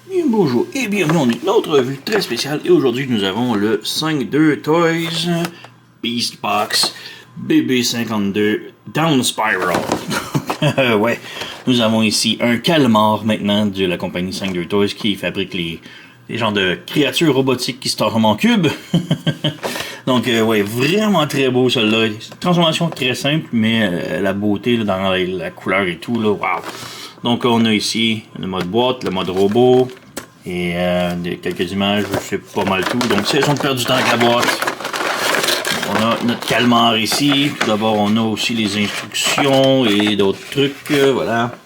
Et bonjour et bienvenue dans une autre revue très spéciale. Et aujourd'hui, nous avons le 5-2 Toys Beast Box BB52 Down Spiral. Ouais, nous avons ici un calmar maintenant de la compagnie 5-2 Toys qui fabrique les genres de créatures robotiques qui se transforment en cubes. Donc, ouais, vraiment très beau celui-là. Transformation très simple, mais la beauté là, dans la couleur et tout, là, waouh! Donc, on a ici le mode boîte, le mode robot et quelques images, c'est pas mal tout. Donc, c'est on perd du temps avec la boîte. On a notre calmar ici. Tout d'abord, on a aussi les instructions et d'autres trucs. Voilà.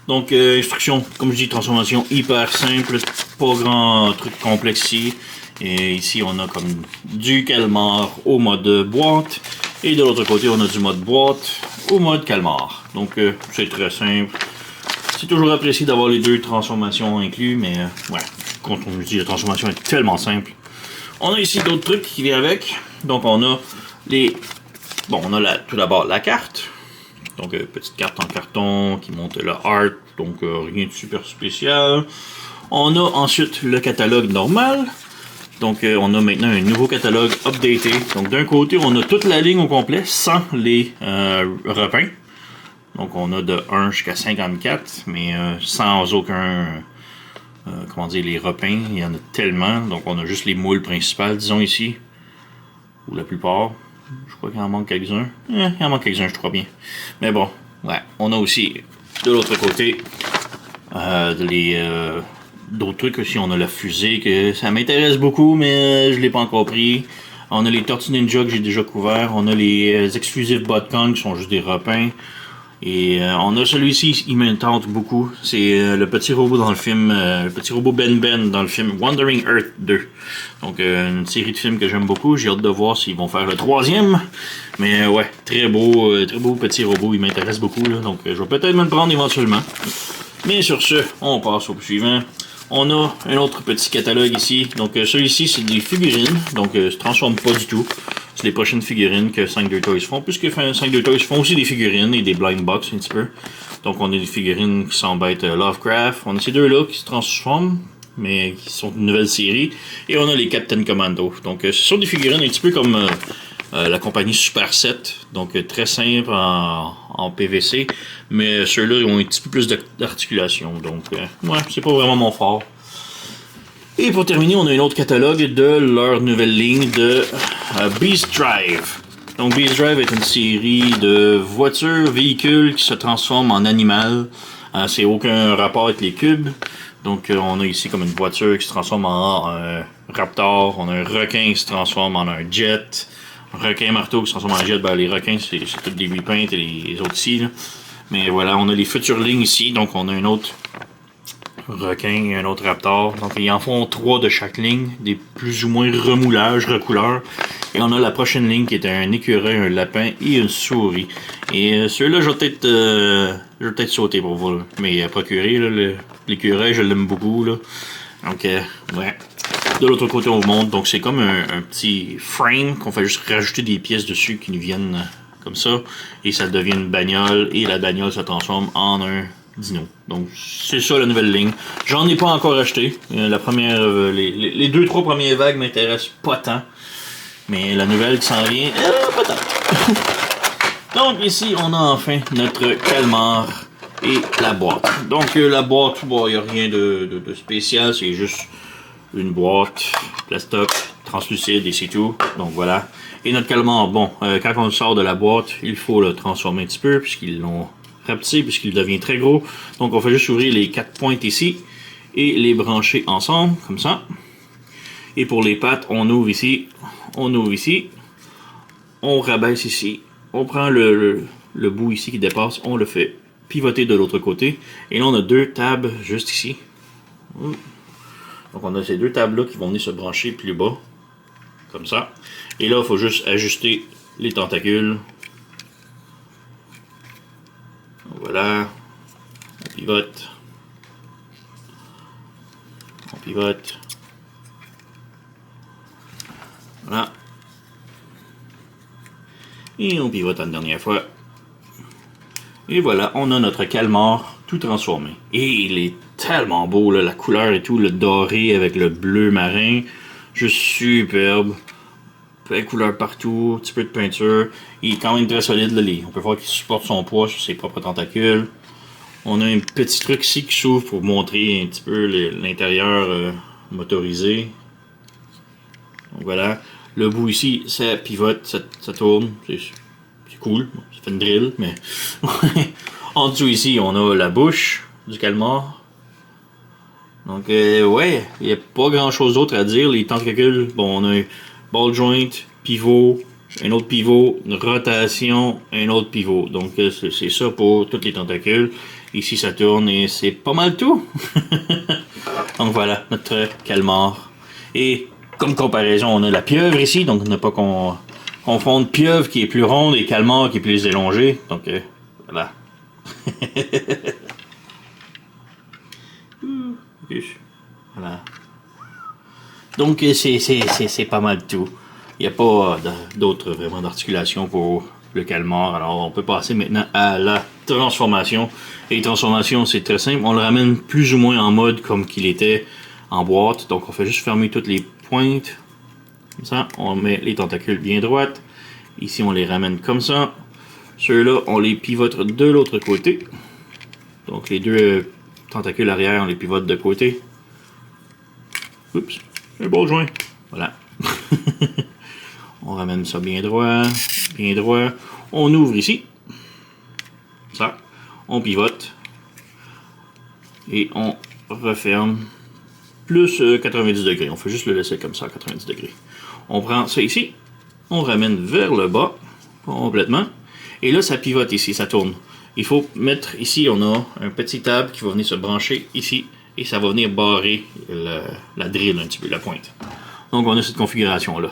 Donc, instructions, comme je dis, transformation hyper simple. Pas grand truc complexe ici. Et ici, on a comme du calmar au mode boîte. Et de l'autre côté, on a du mode boîte au mode calmar. Donc, c'est très simple. C'est toujours apprécié d'avoir les deux transformations inclus, mais ouais, quand on dit la transformation est tellement simple. On a ici d'autres trucs qui viennent avec. Donc, on a les... Bon, on a tout d'abord la carte. Donc, petite carte en carton qui montre le art. Donc, rien de super spécial. On a ensuite le catalogue normal. Donc, on a maintenant un nouveau catalogue updaté. Donc, d'un côté, on a toute la ligne au complet sans les repins. Donc, on a de 1 jusqu'à 54, mais sans aucun... comment dire, les repins. Il y en a tellement. Donc, on a juste les moules principales, disons ici. Ou la plupart. Je crois qu'il en manque quelques-uns. Il en manque quelques-uns, je crois bien. Mais bon, ouais. On a aussi, de l'autre côté, d'autres trucs aussi. On a la fusée, que ça m'intéresse beaucoup, mais je ne l'ai pas encore pris. On a les Tortues Ninja que j'ai déjà couvert. On a les exclusifs Botcon qui sont juste des repins. Et on a celui-ci, il me tente beaucoup. C'est le petit robot dans le film, le petit robot Ben Ben dans le film Wandering Earth 2. Donc une série de films que j'aime beaucoup. J'ai hâte de voir s'ils vont faire le troisième. Mais ouais, très beau petit robot. Il m'intéresse beaucoup là. Donc je vais peut-être me le prendre éventuellement. Mais sur ce, on passe au suivant. On a un autre petit catalogue ici. Donc celui-ci, c'est des figurines. Donc ça se transforme pas du tout. C'est les prochaines figurines que 5-2 Toys font. Puisque 5-2 Toys font aussi des figurines et des blind box un petit peu. Donc on a des figurines qui semblent être Lovecraft. On a ces deux-là qui se transforment, mais qui sont une nouvelle série. Et on a les Captain Commando. Donc ce sont des figurines un petit peu comme la compagnie Super 7. Donc très simple en PVC. Mais ceux-là ont un petit peu plus d'articulation. Donc ouais, c'est pas vraiment mon fort. Et pour terminer, on a un autre catalogue de leur nouvelle ligne de Beast Drive. Donc Beast Drive est une série de voitures, véhicules qui se transforment en animal. C'est aucun rapport avec les cubes. Donc on a ici comme une voiture qui se transforme en raptor. On a un requin qui se transforme en un jet. Un requin marteau qui se transforme en jet. Ben, les requins, c'est toutes des repaints et les autres ici. Là. Mais voilà, on a les futures lignes ici. Donc on a un autre requin et un autre raptor. Donc ils en font 3 de chaque ligne, des plus ou moins remoulages, recouleurs. Et on a la prochaine ligne qui est un écureuil, un lapin et une souris. Et ceux-là, je vais peut-être sauter pour vous. Là. Mais procurer, l'écureuil, je l'aime beaucoup. Là. Donc, ouais. De l'autre côté, on vous montre. Donc c'est comme un petit frame qu'on fait juste rajouter des pièces dessus qui nous viennent comme ça. Et ça devient une bagnole. Et la bagnole se transforme en un dino. Donc c'est ça la nouvelle ligne. J'en ai pas encore acheté. La première, les 2-3 premières vagues m'intéressent pas tant. Mais la nouvelle qui s'en vient, peut-être. Donc ici on a enfin notre calmar et la boîte. Donc la boîte, bon, il n'y a rien de spécial, c'est juste une boîte, plastoc, translucide et c'est tout. Donc voilà. Et notre calmar, bon, quand on le sort de la boîte, il faut le transformer un petit peu puisqu'ils l'ont rapetissé puisqu'il devient très gros. Donc on fait juste ouvrir les 4 pointes ici et les brancher ensemble, comme ça. Et pour les pattes, on ouvre ici, on rabaisse ici, on prend le bout ici qui dépasse, on le fait pivoter de l'autre côté. Et là on a 2 tables juste ici. Donc on a ces 2 tables là qui vont venir se brancher plus bas, comme ça. Et là il faut juste ajuster les tentacules. Voilà, on pivote, voilà, et on pivote une dernière fois, et voilà, on a notre calmar tout transformé, et il est tellement beau, là, la couleur et tout, le doré avec le bleu marin. Juste superbe. Plein de couleurs partout, un petit peu de peinture. Il est quand même très solide, là, on peut voir qu'il supporte son poids sur ses propres tentacules. On a un petit truc ici qui s'ouvre pour montrer un petit peu l'intérieur motorisé. Donc voilà. Le bout ici, ça pivote, ça tourne. C'est cool. Ça fait une drill, mais... En dessous ici, on a la bouche du calmar. Donc, ouais, il n'y a pas grand chose d'autre à dire. Les tentacules, bon, on a un ball joint, pivot, un autre pivot, une rotation, un autre pivot. Donc, c'est ça pour tous les tentacules. Ici, ça tourne et c'est pas mal tout. Donc, voilà, notre calmar. Et, comme comparaison, on a la pieuvre ici. Donc, ne pas confondre pieuvre qui est plus ronde et calmar qui est plus élongé. Donc, voilà. Voilà. Donc c'est pas mal tout. Il n'y a pas d'autres vraiment d'articulation pour le calmar. Alors on peut passer maintenant à la transformation. Et transformation, c'est très simple. On le ramène plus ou moins en mode comme qu'il était en boîte. Donc on fait juste fermer toutes les pointes. Comme ça, on met les tentacules bien droites. Ici on les ramène comme ça. Ceux-là, on les pivote de l'autre côté. Donc les deux tentacules arrière, on les pivote de côté. Oups, un ball joint. Voilà. On ramène ça bien droit, bien droit. On ouvre ici. Ça. On pivote. Et on referme. Plus 90 degrés. On fait juste le laisser comme ça, 90 degrés. On prend ça ici. On ramène vers le bas. Complètement. Et là, ça pivote ici, ça tourne. Il faut mettre ici, on a un petit tab qui va venir se brancher ici. Et ça va venir barrer la drill un petit peu, la pointe. Donc on a cette configuration-là.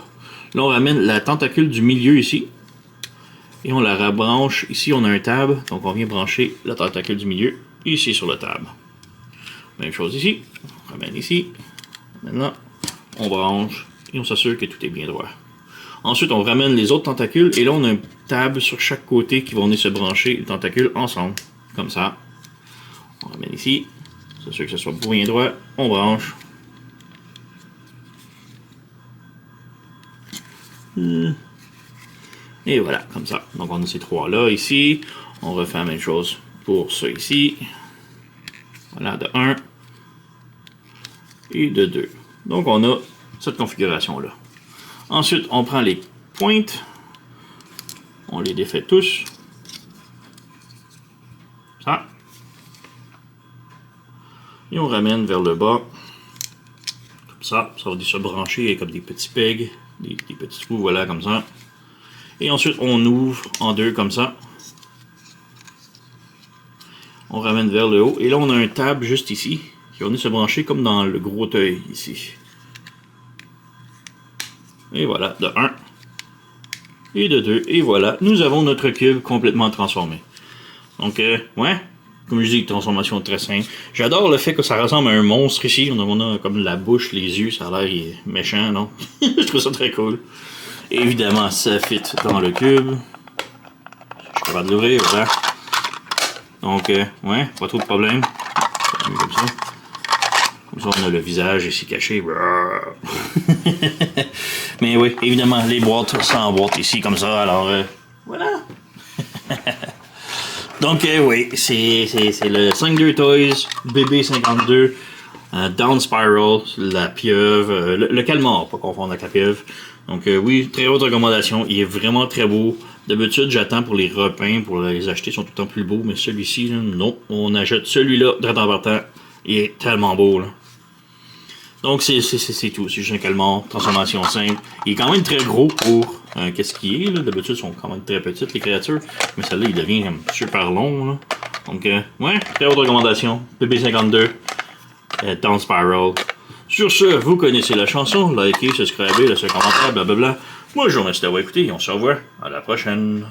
Là, on ramène la tentacule du milieu ici. Et on la rebranche. Ici, on a un tab. Donc on vient brancher la tentacule du milieu ici sur le tab. Même chose ici. On ramène ici. Maintenant, on branche. Et on s'assure que tout est bien droit. Ensuite, on ramène les autres tentacules. Et là, on a un tab sur chaque côté qui va venir se brancher les tentacules ensemble. Comme ça. On ramène ici. C'est sûr que ce soit bien droit. On branche. Et voilà, comme ça. Donc on a ces trois-là ici. On refait la même chose pour ça ici. Voilà, de 1 et de 2. Donc on a cette configuration-là. Ensuite, on prend les pointes. On les défait tous. Ça. Et on ramène vers le bas. Comme ça. Ça va se brancher comme des petits pegs. Des petits trous, voilà, comme ça. Et ensuite, on ouvre en deux, comme ça. On ramène vers le haut. Et là, on a un tab juste ici. Qui va venir se brancher comme dans le gros œil, ici. Et voilà, de 1. Et de 2. Et voilà, nous avons notre cube complètement transformé. Donc, ouais. Comme je dis, transformation très simple. J'adore le fait que ça ressemble à un monstre ici. On a comme la bouche, les yeux, ça a l'air méchant, non? Je trouve ça très cool. Et évidemment, ça fit dans le cube. Je suis capable de l'ouvrir, voilà. Donc, ouais, pas trop de problème. Comme ça. Comme ça, on a le visage ici caché. Mais oui, évidemment, les boîtes s'emboîtent ici comme ça. Alors, voilà. Donc, oui, c'est le 52 Toys BB52 Down Spiral, la pieuvre, le calmar, pas confondre avec la pieuvre. Donc, oui, très haute recommandation. Il est vraiment très beau. D'habitude, j'attends pour les repeints, pour les acheter, ils sont tout le temps plus beaux. Mais celui-ci, non, on achète celui-là, direct en partant. Il est tellement beau, là. Donc, c'est tout. C'est juste un calmar, transformation simple. Il est quand même très gros pour qu'est-ce qu'il est, là. D'habitude, ils sont quand même très petites, les créatures. Mais celle-là, il devient super long, là. Donc, ouais, très haute recommandation. BB52, Down Spiral. Sur ce, vous connaissez la chanson. Likez, subscribez, laissez un commentaire, blablabla. Moi, je vous remercie d'avoir écouté et on se revoit à la prochaine.